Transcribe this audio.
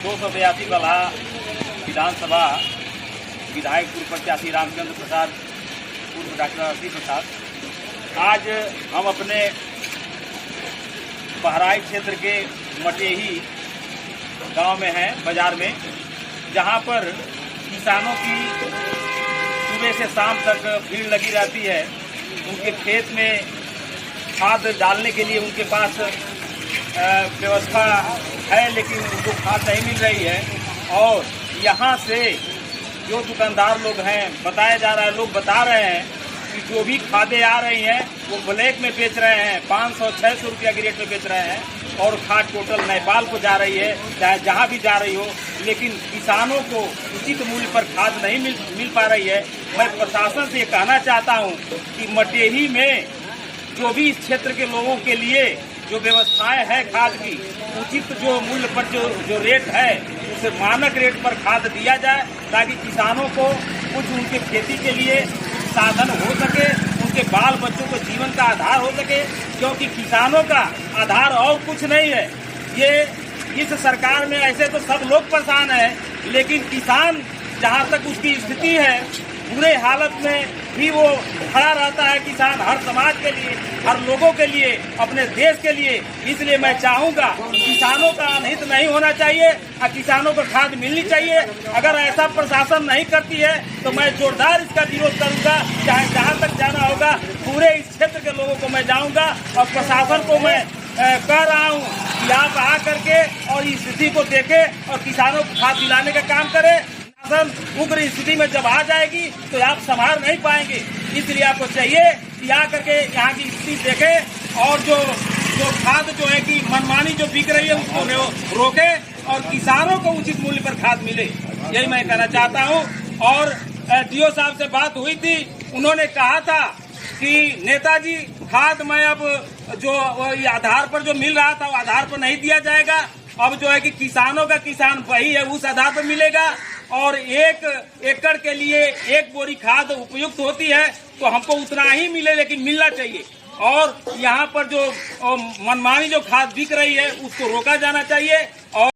282 वाला विधानसभा विधायक पूर्व प्रत्याशी रामचंद्र प्रसाद पूर्व डॉक्टर असी प्रसाद, आज हम अपने बहराइच क्षेत्र के मटेही गांव में हैं, बाजार में, जहां पर किसानों की सुबह से शाम तक भीड़ लगी रहती है। उनके खेत में खाद डालने के लिए उनके पास व्यवस्था है, लेकिन उनको खाद नहीं मिल रही है। और यहाँ से जो दुकानदार लोग हैं, बताया जा रहा है, लोग बता रहे हैं कि जो भी खादें आ रही हैं वो ब्लैक में बेच रहे हैं, 500-600 रुपया की रेट में बेच रहे हैं। और खाद टोटल नेपाल को जा रही है, चाहे जहाँ भी जा रही हो, लेकिन किसानों को उचित मूल्य पर खाद नहीं मिल पा रही है। मैं प्रशासन से ये कहना चाहता हूँ कि मटेही में जो भी इस क्षेत्र के लोगों के लिए जो व्यवस्थाएं है खाद की, उचित जो मूल्य पर जो रेट है, उसे मानक रेट पर खाद दिया जाए, ताकि किसानों को कुछ उनके खेती के लिए साधन हो सके, उनके बाल बच्चों को जीवन का आधार हो सके। क्योंकि किसानों का आधार और कुछ नहीं है। ये इस सरकार में ऐसे तो सब लोग परेशान है, लेकिन किसान जहाँ तक उसकी स्थिति है, बुरे हालत में भी वो खड़ा रहता है। किसान हर समाज के लिए, हर लोगों के लिए, अपने देश के लिए। इसलिए मैं चाहूँगा किसानों का अनहित नहीं होना चाहिए और किसानों को खाद मिलनी चाहिए। अगर ऐसा प्रशासन नहीं करती है तो मैं जोरदार इसका विरोध करूँगा, चाहे जहाँ तक जाना होगा। पूरे इस क्षेत्र के लोगों को मैं जाऊँगा और प्रशासन को मैं कह रहा हूँ कि आप आ करके और इस स्थिति को देखें और किसानों को खाद दिलाने का काम करें। उग्र स्थिति में जब आ जाएगी तो आप संभाल नहीं पाएंगे। इसलिए आपको चाहिए कि आ करके यहाँ की स्थिति देखें और जो खाद जो है कि मनमानी जो बिक रही है उसको रोके और किसानों को उचित मूल्य पर खाद मिले। यही मैं कहना चाहता हूँ। और डीओ साहब से बात हुई थी, उन्होंने कहा था कि नेताजी खाद मैं अब जो आधार पर जो मिल रहा था वो आधार पर नहीं दिया जाएगा। अब जो है कि किसानों का किसान वही है, उस आधार पर मिलेगा। और 1 एकड़ के लिए 1 बोरी खाद उपयुक्त होती है तो हमको उतना ही मिले, लेकिन मिलना चाहिए। और यहाँ पर जो मनमानी जो खाद बिक रही है उसको रोका जाना चाहिए। और